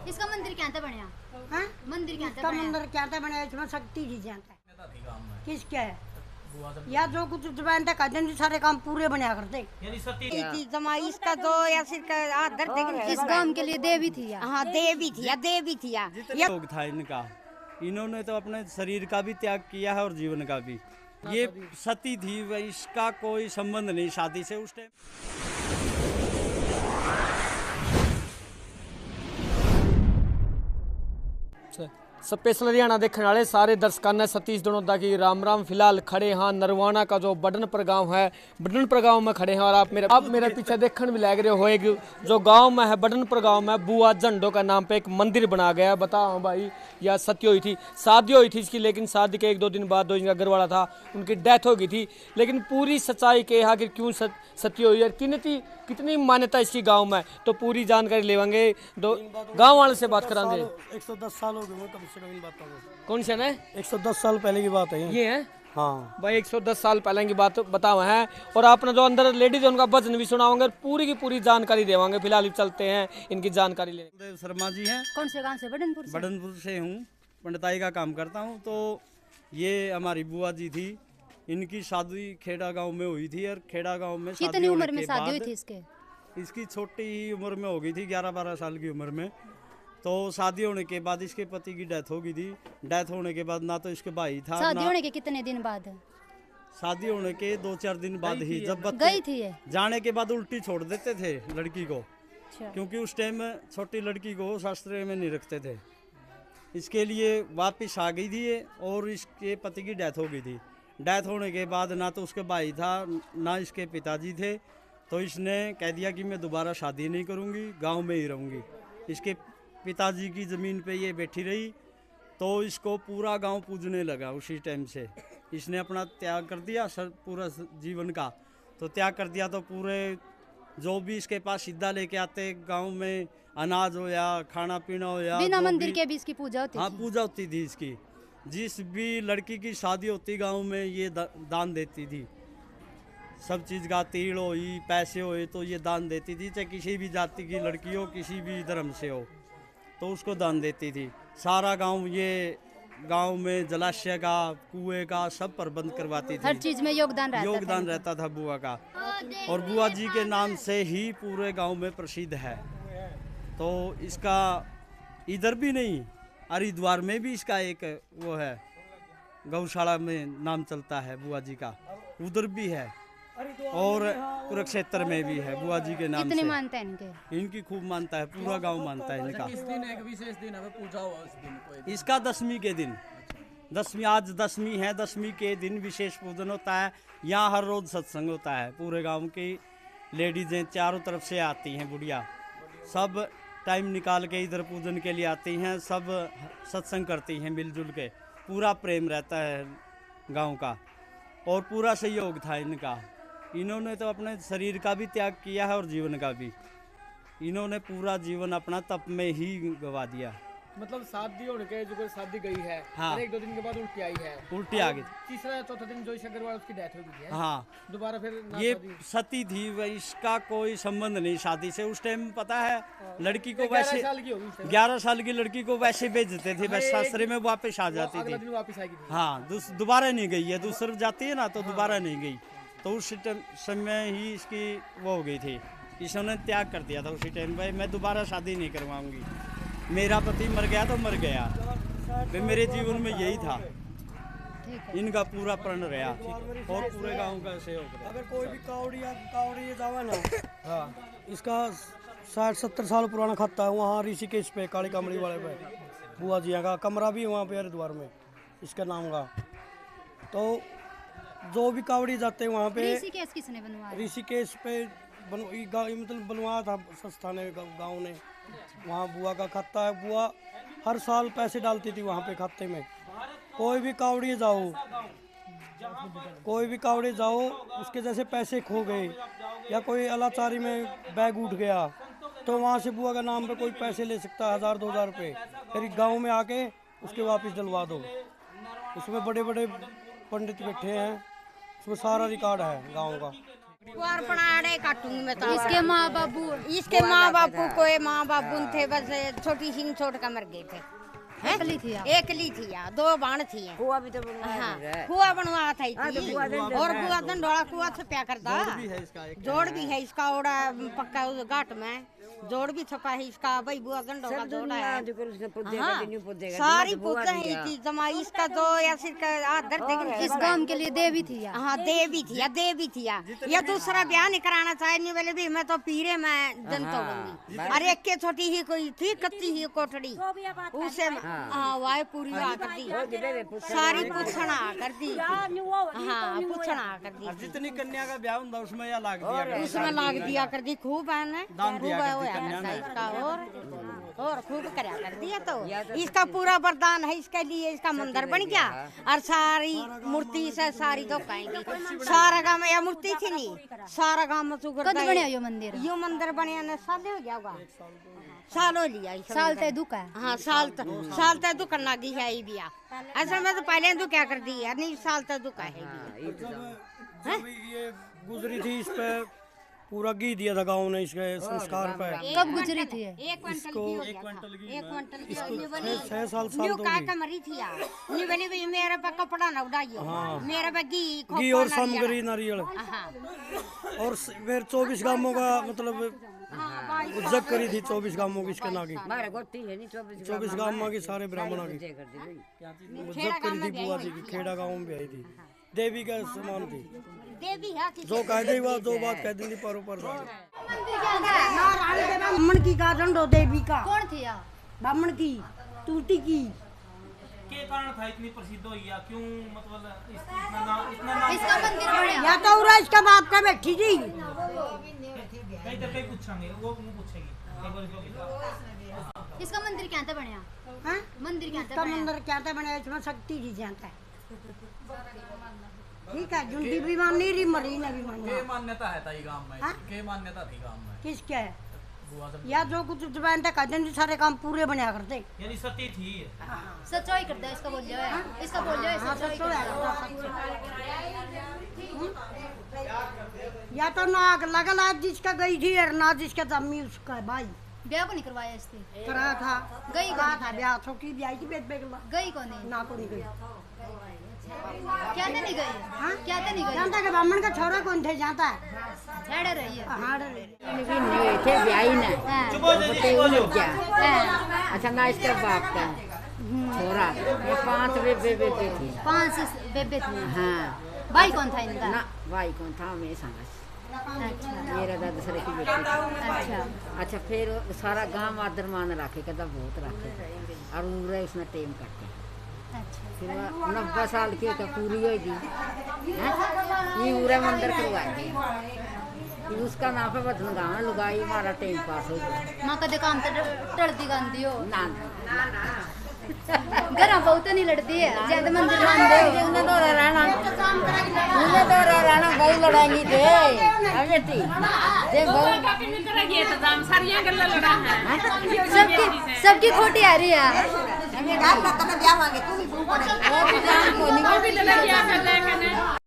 इसका मंदिर क्या था बनया? हाँ? मंदिर क्या था इसका बनया? मंदिर क्या था बना, इसमें शक्ति जी जानता है किसका है, या जो कुछ जुबान तक कदम सारे काम पूरे बना करते जमाई इसका तो या सिर का आदर इस गांव के लिए देवी थी या? हाँ देवी थी या देवी थी या योग था इनका। इन्होंने तो अपने शरीर का भी त्याग किया है और जीवन का भी। ये सती थी, इसका कोई संबंध नहीं शादी से उस टाइम। स्पेशल हरियाणा देखने वाले सारे दर्शकों ने सतीश दनोदा की राम राम। फिलहाल खड़े हाँ नरवाना का जो बडनपुर गांव है, बडनपुर गांव में खड़े हैं और आप मेरे पीछे देखने भी लग रहे हो जो गांव में है बडनपुर गांव में बुआ झंडो का नाम पे एक मंदिर बना गया है। बताओ भाई, यह सत्य हुई थी, शादी हुई थी इसकी, लेकिन शादी के 1-2 दिन बाद जिनका घर वाला था उनकी डेथ हो गई थी। लेकिन पूरी सच्चाई के आखिर क्यों सत्य हुई है, कितनी मान्यता इसकी गांव में, तो पूरी जानकारी लेवांगे। गांव वाले से बात करांगे। 110 साल हो गए कम से कम इन बातों को। कौन सा है? 110 साल पहले की बात है ये है। हाँ भाई 110 साल पहले की बात बतावा है। और आपने जो अंदर लेडीज उनका भजन भी सुनाओगे, पूरी की पूरी जानकारी देवांगे। फिलहाल चलते हैं इनकी जानकारी लेने। देव शर्मा जी हैं। कौन से गांव से? बडनपुर से। बडनपुर से हूँ, पंडिताई का काम करता हूँ। तो ये हमारी बुआ जी थी, इनकी शादी खेड़ा गांव में हुई थी। और खेड़ा गांव में कितनी उम्र में शादी हुई थी इसके? इसकी छोटी ही उम्र में हो गई थी, 11-12 साल की उम्र में। तो शादी होने के बाद इसके पति की डेथ हो गई थी। डेथ होने के बाद ना तो इसके भाई था, शादी होने के कितने दिन बाद? शादी होने के 2-4 दिन बाद ही जब गई थी ये? जाने के बाद उल्टी छोड़ देते थे लड़की को, अच्छा। क्योंकि उस टाइम छोटी लड़की को शास्त्र में नहीं रखते थे। इसके लिए वापस आ गई थी ये, और इसके पति की डेथ हो गई थी। डेथ होने के बाद ना तो उसके भाई था ना इसके पिताजी थे। तो इसने कह दिया कि मैं दोबारा शादी नहीं करूंगी, गांव में ही रहूंगी। इसके पिताजी की ज़मीन पे ये बैठी रही, तो इसको पूरा गांव पूजने लगा। उसी टाइम से इसने अपना त्याग कर दिया पूरा जीवन का। तो त्याग कर दिया तो पूरे जो भी इसके पास सीधा लेके आते गांव में, अनाज हो या खाना पीना हो या बिना मंदिर के भी इसकी पूजा होती हाँ थी? पूजा होती थी इसकी। जिस भी लड़की की शादी होती गांव में ये दान देती थी। सब चीज़ का तिल हो, पैसे हो, तो ये दान देती थी। चाहे किसी भी जाति की लड़की हो, किसी भी धर्म से हो, तो उसको दान देती थी। सारा गांव ये गांव में जलाशय का, कुएं का सब प्रबंध करवाती थी। हर चीज में योगदान रहता था बुआ का। और बुआ जी के नाम से ही पूरे गांव में प्रसिद्ध है। तो इसका इधर भी नहीं, हरिद्वार में भी इसका एक वो है, गौशाला में नाम चलता है बुआ जी का, उधर भी है। और कुरुक्षेत्र में भी है बुआ जी के नाम कितनी से। मानता है इनके? इनकी खूब मानता है, पूरा गांव मानता है इनका। इस दिन एक विशेष दिन है, पूजा हुआ उस दिन कोई? इसका 10वीं के दिन, 10वीं आज 10वीं है, 10वीं के दिन विशेष पूजन होता है। यहाँ हर रोज सत्संग होता है। पूरे गांव की लेडीजें चारों तरफ से आती हैं, बुढ़िया सब टाइम निकाल के इधर पूजन के लिए आती हैं। सब सत्संग करती हैं मिलजुल के। पूरा प्रेम रहता है गांव का और पूरा सहयोग था इनका। इन्होंने तो अपने शरीर का भी त्याग किया है और जीवन का भी। इन्होंने पूरा जीवन अपना तप में ही गवा दिया। मतलब शादी होने के जो शादी गई है, हाँ। 1-2 दिन के बाद उल्टी आई है, उल्टी आ गई। तीसरा या चौथा दिन जो इसका वाला उसकी डेथ हो गई है। हाँ, दोबारा फिर ना ये शादी। सती थी, इसका कोई संबंध नहीं शादी से। उस टाइम पता है लड़की को 11 वैसे साल की होगी उस टाइम। 11 साल की लड़की को वैसे भेज देते थे, बस सासरे में वापस आ जाती अगला थी। दिन वापस आएगी थी। हाँ, दोबारा नहीं गई है, दूसरी जाती है ना तो दोबारा नहीं गई। तो उस समय ही इसकी वो हो गई थी, इसने त्याग कर दिया था उसी टाइम। भाई मैं दोबारा शादी नहीं करवाऊंगी, मेरा पति मर गया तो मर गया। मेरे जीवन में यही था। इनका पूरा प्रण रहा और पूरे गांव का सहयोग रहा। अगर कोई भी कावड़ी जावे ना, हाँ, इसका 60-70 साल पुराना खाता है। वहाँ ऋषिकेश पे काली कमरी वाले पे बुआ जी का कमरा भी वहाँ पे हरिद्वार में इसका नाम का। तो जो भी कावड़ी जाते हैं वहाँ पे, ऋषिकेश किसने बनवाया? ऋषिकेश पे मतलब बनवाया था संस्था ने, गाँव ने। वहाँ बुआ का खाता है। बुआ हर साल पैसे डालती थी वहाँ पे खाते में। कोई भी कावड़ी जाओ उसके जैसे पैसे खो गए या कोई अलाचारी में बैग उठ गया, तो वहाँ से बुआ का नाम पे कोई पैसे ले सकता है, 1000-2000 रुपये। फिर गांव में आके उसके वापस डलवा दो। उसमें बड़े बड़े पंडित बैठे हैं, उसमें सारा रिकॉर्ड है गांव का। काटूंगी मैं तो। इसके माँ बाबू माँ बाबू थे, बस छोटी सी छोड़ कर मर गए थे। अकेली थी आप? एकली थी या 2 बाण थी। कुआ भी तो कुआ बनवा था और कुआ दंडोला कुआ से प्या करता। जोड़ भी है इसका ओड़ा पक्का उस घाट में जोड़ भी छपा है इसका। भाई बुआ दंडो का जोड़ा है। सारी पुत्र है थी जमाई इसका जो या सिर आदर इस गांव के लिए देवी थी या? हाँ देवी थी या दूसरा ब्याह नहीं कराना चाहे नहीं बोले भी मैं तो पीरे में जनता अरे एक के छोटी ही कोई थी कत्ती ही कोठड़ी उसे वाह पूरी बात कर दी। सारी पूछना कर दी। हाँ पूछना कर दी। जितनी कन्या का ब्याह होता उसमें या लाग दिया उसमें लाग दिया कर दी। खूब है ना खूब इसका और खूब करया कर दिया। तो इसका पूरा वरदान है इसके लिए। इसका मंदिर बन गया और सारी मूर्ति से सारी तो कहेंगी सारा गांव में। यह मूर्ति थी नहीं सारा गांव में सुगर बने यो मंदिर? यो मंदिर बने ने साल हो गया होगा। साल हो लिया साल तय दुख है। हाँ साल तक दुख लगी है ये बिया। असल में तो पहले तो क्या कर दी है नहीं साल तक दुख है ये गुजरी थी इस पे पूरा घी दिया था गाँव ने इसके संस्कार पे। कब गुजरी थी? 1 क्विंटल की 6 साल तो मरी थी यार। नहीं बनी भी मेरे पे कपड़ा ना उड़ाइयो। मेरे पे घी और सामग्री नारियल और फिर 24 गांवों का मतलब जग करी थी। 24 गांवों की इसके नागी 24 गांवों की सारे ब्राह्मणों की जग करी थी। बुआ जी की खेड़ा गाँव में भी आई थी। देवी का समान थी जो कह दी जो बात कह दी पर ऊपर ब्राह्मण की का दंडो देवी का कौन थी या? ब्राह्मण की टूटी की के कारण था इतनी प्रसिद्ध हुई या क्यों मतलब इतना इसका मंदिर बने या तो उरा इसका बाप का बैठी थी। कहीं तो कहीं पूछेंगे वो पूछेगी इसका मंदिर क्या था बने? हाँ? मंदिर क्या इसका मंदिर क्या था बने? इसमें शक्ति जी जाता है। ठीक है जुंडी भी मानी रही मरी ने भी मानी। के मान्यता है ताई गांव में? के मान्यता थी गांव में? किसके है या जो कुछ जबान तक कहते सारे काम पूरे बनया करते। यानी सती थी सच्चाई करता है इसका बोल जाए इसका बोल जाए या तो नाग लगला जिसका गई थी और ना जिसका जमी उसका भाई ब्याह को नहीं करवाया इससे? करा था गई था ब्याह छोटी ब्याह की बेट बेट गई को नहीं? ना को नहीं गई। क्या नहीं गई? हाँ क्या नहीं गई? जानता है ब्राह्मण का छोरा कौन थे जाता है झड़ रही है। हाँ थे ब्याही ना अच्छा ना इसके बाप का छोरा 5 बेबे थी। 5 बेबे थी? हाँ। भाई कौन था इनका? ना भाई कौन था मैं समझ। अच्छा मेरा दादा सर की बेटी थी। अच्छा फिर सारा गांव आदर मान रखे कहता बहुत रखे और उम्र उसने टेम काटे। फिर 90 साल की पूरी होगी ये पूरा मंदिर करवा दी। उसका नाम पे बदन गाँव लुगाई हमारा टाइम पास हो गया। माँ कदे काम टलती गांधी हो ना घर बहुत नहीं लड़ती है ज्यादा मंदिर उन्हें तो रहना बहुत लड़ाई थे बेटी सबकी खोटी आ रही है।